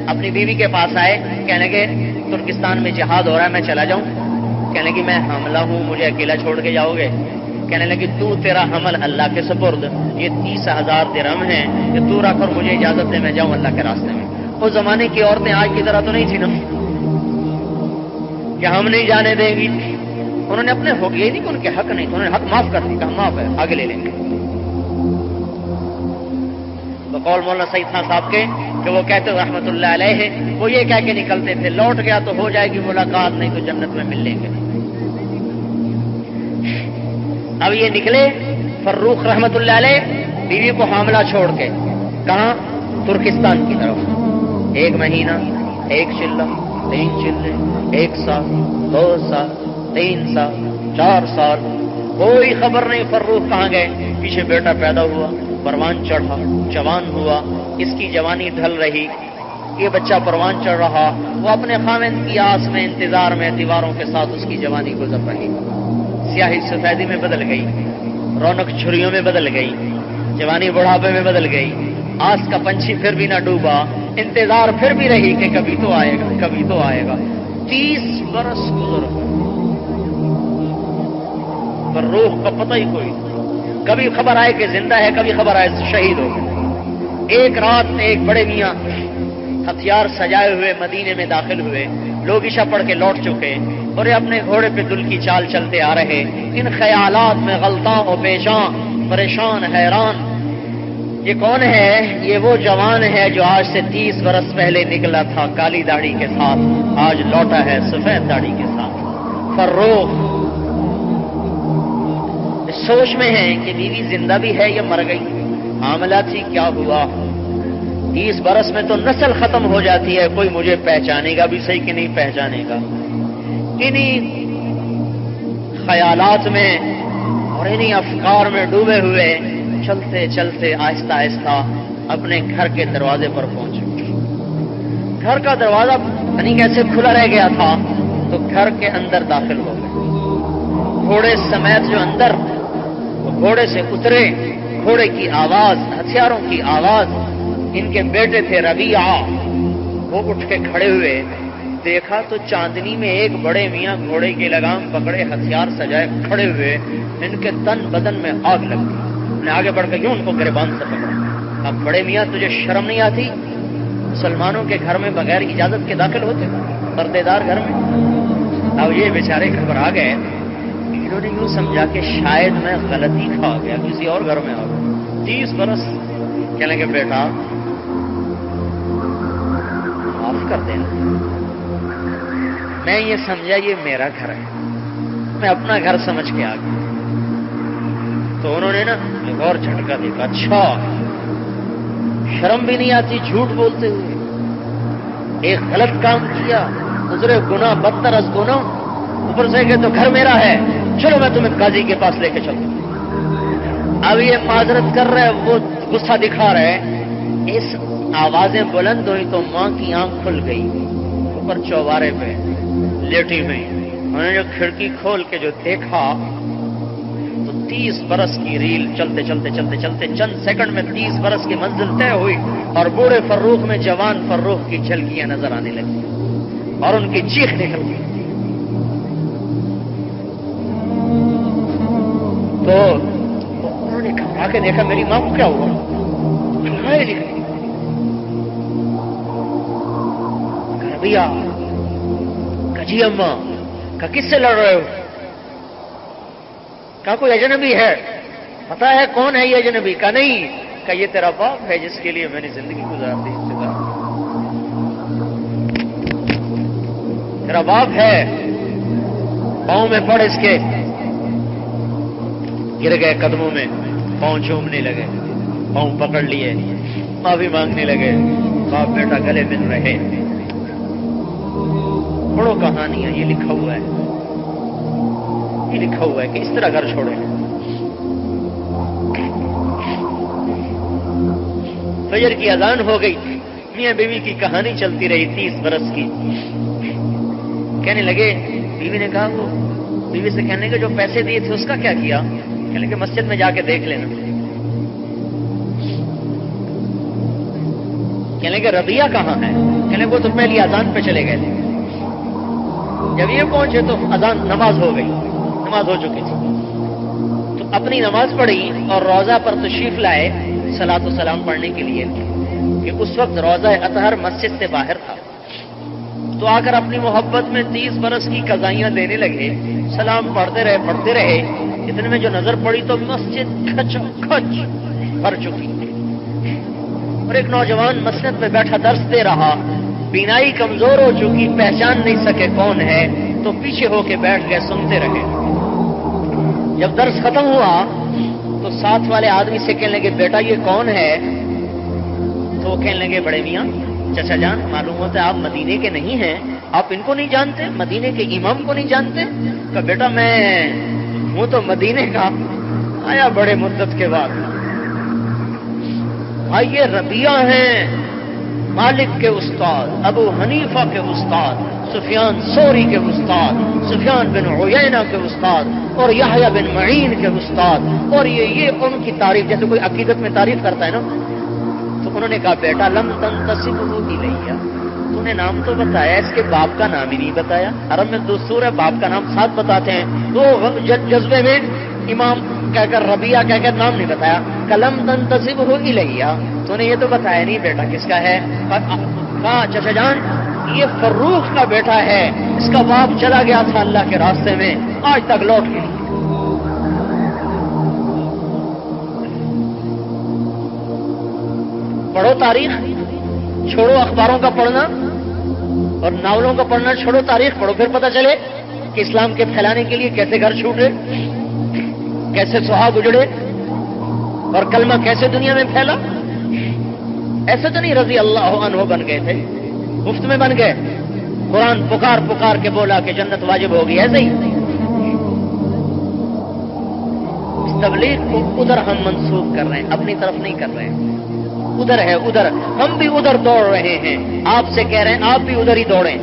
اپنی بیوی کے پاس آئے، کہنے لگے ترکستان میں جہاد ہو رہا ہے، میں چلا جاؤں؟ کہنے لگی میں حاملہ ہوں، مجھے اکیلا چھوڑ کے جاؤ گے؟ کہنے لگی تیرا حمل اللہ کے سپرد، یہ 30,000 درہم ہیں کہ تو رکھ کر مجھے اجازت دے میں جاؤں اللہ کے راستے میں۔ اس زمانے کی عورتیں آج کی طرح تو نہیں تھی نا کہ ہم نہیں جانے دیں گی، انہوں نے اپنے حق، یہ نہیں کہ ان کے حق نہیں، انہوں نے حق معاف کر دی، کہا معاف ہے آگے لے لیں گے۔ تو قول مولانا سعید خان صاحب کے کہ وہ کہتے ہیں رحمت اللہ علیہ، وہ یہ کہہ کے نکلتے تھے لوٹ گیا تو ہو جائے گی ملاقات، نہیں تو جنت میں مل لیں گے۔ اب یہ نکلے فروخ رحمت اللہ علیہ بیوی کو حاملہ چھوڑ کے، کہاں؟ ترکستان کی طرف۔ 1 مہینہ، 1 چلہ، 3 چلے، 1 سال، 2 سال، 3 سال، 4 سال، کوئی خبر نہیں فروخ کہاں گئے۔ پیچھے بیٹا پیدا ہوا، پروان چڑھا، جوان ہوا، اس کی جوانی ڈھل رہی، یہ بچہ پروان چڑھ رہا، وہ اپنے خاوند کی آس میں انتظار میں دیواروں کے ساتھ اس کی جوانی گزر رہی، سیاہی سفیدی میں بدل گئی، رونق چھریوں میں بدل گئی، جوانی بڑھاپے میں بدل گئی، آس کا پنچھی پھر بھی نہ ڈوبا، انتظار پھر بھی رہی کہ کبھی تو آئے گا، کبھی تو آئے گا۔ 30 برس گزر گئے، پر روح کا پتہ ہی کوئی، کبھی خبر آئے کہ زندہ ہے، کبھی خبر آئے شہید ہو گئے۔ ایک رات میں ایک بڑے میاں ہتھیار سجائے ہوئے مدینے میں داخل ہوئے، لوگ عشاء پڑھ کے لوٹ چکے اور یہ اپنے گھوڑے پہ دل کی چال چلتے آ رہے، ان خیالات میں غلطاں و پیشاں، پریشان حیران۔ یہ کون ہے؟ یہ وہ جوان ہے جو آج سے 30 برس پہلے نکلا تھا کالی داڑھی کے ساتھ، آج لوٹا ہے سفید داڑھی کے ساتھ۔ فروخ سوچ میں ہے کہ بیوی زندہ بھی ہے یا مر گئی، حاملہ تھی کیا ہوا۔ 30 برس میں تو نسل ختم ہو جاتی ہے، کوئی مجھے پہچانے گا بھی صحیح کہ نہیں پہچانے گا۔ انہی خیالات میں اور انہی افکار میں ڈوبے ہوئے چلتے چلتے آہستہ آہستہ اپنے گھر کے دروازے پر پہنچے۔ گھر کا دروازہ نہیں کیسے کھلا رہ گیا تھا تو گھر کے اندر داخل ہو گئے، گھوڑے سمیت جو اندر، گھوڑے سے اترے، گھوڑے کی آواز، ہتھیاروں کی آواز، ان کے بیٹے تھے ربیعہ، وہ اٹھ کے کھڑے ہوئے، دیکھا تو چاندنی میں ایک بڑے میاں گھوڑے کی لگام پکڑے ہتھیار سجائے کھڑے ہوئے، ان کے تن بدن میں آگ لگ گئی۔ نے آگے بڑھ کے یوں ان کو گریبان سے پکڑا، اب بڑے میاں تجھے شرم نہیں آتی؟ مسلمانوں کے گھر میں بغیر اجازت کے داخل ہوتے، پردے دار گھر میں۔ اب یہ بیچارے گھبرا گئے، انہوں نے یوں سمجھا کہ شاید میں غلطی کھا گیا، کسی اور گھر میں آ گیا۔ 30 برس کہنے لگے بیٹا معاف کر دینا، میں یہ سمجھا یہ میرا گھر ہے، میں اپنا گھر سمجھ کے آ گیا۔ تو انہوں نے نا غور جھٹکا دیکھا، اچھا شرم بھی نہیں آتی جھوٹ بولتے ہوئے، ایک غلط کام کیا، گزرے گناہ بدتر از گناہ، اوپر سے کہ تو گھر میرا ہے، چلو میں تمہیں قاضی کے پاس لے کے چلوں۔ اب یہ معذرت کر رہے، وہ غصہ دکھا رہے، اس آوازیں بلند ہوئی تو ماں کی آنکھ کھل گئی، اوپر چوبارے پہ لیٹی ہوئی، انہوں نے جو کھڑکی کھول کے جو دیکھا تو 30 برس کی ریل چلتے چلتے چلتے چلتے چند سیکنڈ میں 30 برس کی منزل طے ہوئی، اور بوڑھے فروخ میں جوان فروخ کی جھلکیاں نظر آنے لگی اور ان کی چیخ نکل گئی۔ تو انہوں نے گھبرا کے دیکھا میری ماں کو کیا ہوا، ربیعہ کجی اماں کا کس سے لڑ رہے ہو؟ کہا کوئی اجنبی ہے، پتا ہے کون ہے یہ اجنبی؟ کا نہیں، کہ یہ تیرا باپ ہے جس کے لیے میں نے زندگی گزار دی، تیرا باپ ہے۔ پاؤں میں پڑ اس کے، گر گئے قدموں میں، پاؤں چومنے لگے، پاؤں پکڑ لیے، معافی مانگنے لگے، باپ بیٹا گلے مل رہے۔ پڑھو کہانی ہے، یہ لکھا ہوا ہے، یہ لکھا ہوا ہے کہ اس طرح گھر چھوڑے۔ فجر کی اذان ہو گئی، میاں بیوی کی کہانی چلتی رہی 30 برس کی۔ کہنے لگے، بیوی نے کہا، وہ بیوی سے کہنے لگے جو پیسے دیے تھے اس کا کیا کیا؟ کہنے لگے مسجد میں جا کے دیکھ لینا۔ کہنے لگے ربیعہ کہاں ہے؟ کہنے وہ تو پہلی اذان پہ چلے گئے تھے. جب یہ پہنچے تو اذان نماز ہو گئی، نماز ہو چکی تھی. تو اپنی نماز پڑھی اور روضہ پر تشریف لائے صلاۃ و سلام پڑھنے کے لیے کہ اس وقت روضہ اطہر مسجد سے باہر تھا. تو آ کر اپنی محبت میں 30 برس کی قضائیاں دینے لگے. سلام پڑھتے رہے. اتنے میں جو نظر پڑی تو مسجد کھچ کھچ بھر چکی اور ایک نوجوان مسجد میں بیٹھا درس دے رہا. بینائی کمزور ہو چکی، پہچان نہیں سکے کون ہے، تو پیچھے ہو کے بیٹھ گئے، سنتے رہے. جب درس ختم ہوا تو ساتھ والے آدمی سے کہنے لگے بیٹا یہ کون ہے؟ تو وہ کہنے لگے بڑے میاں چچا جان معلوم ہوتا ہے آپ مدینے کے نہیں ہیں، آپ ان کو نہیں جانتے، مدینے کے امام کو نہیں جانتے؟ کہ بیٹا میں ہوں تو مدینے کا، آیا بڑے مدت کے بعد. آئیے ربیعہ ہیں مالک کے استاد، ابو حنیفہ کے استاد، سفیان ثوری کے استاد، سفیان بن عیینہ کے استاد اور یحییٰ بن معین کے استاد. اور یہ ان کی تعریف جیسے کوئی عقیدت میں تعریف کرتا ہے نا. تو انہوں نے کہا بیٹا لم تنتسبہ الیہ، تو نے نام تو بتایا، اس کے باپ کا نام ہی نہیں بتایا. عرب میں دستور ہے باپ کا نام ساتھ بتاتے ہیں. تو جذبے میں امام کہہ کر ربیعہ کہہ کر نام نہیں بتایا. کلم تنتسبہ الیہ، تو نے یہ تو بتایا نہیں بیٹا کس کا ہے. کہا چچا جان یہ فروخ کا بیٹا ہے، اس کا باپ چلا گیا تھا اللہ کے راستے میں، آج تک لوٹ گیا. پڑھو تاریخ، چھوڑو اخباروں کا پڑھنا اور ناولوں کا پڑھنا، چھوڑو تاریخ پڑھو، پھر پتہ چلے کہ اسلام کے پھیلانے کے لیے کیسے گھر چھوٹے، کیسے سہاگ اجڑے اور کلمہ کیسے دنیا میں پھیلا. ایسے تو نہیں رضی اللہ عنہ بن گئے تھے، مفت میں بن گئے. قرآن پکار پکار کے بولا کہ جنت واجب ہوگی، ایسے ہی. اس تبلیغ کو ادھر ہم منسوخ کر رہے ہیں، اپنی طرف نہیں کر رہے ہیں. ادھر ہے ادھر، ہم بھی ادھر دوڑ رہے ہیں. آپ سے کہہ رہے ہیں آپ بھی ادھر ہی دوڑیں.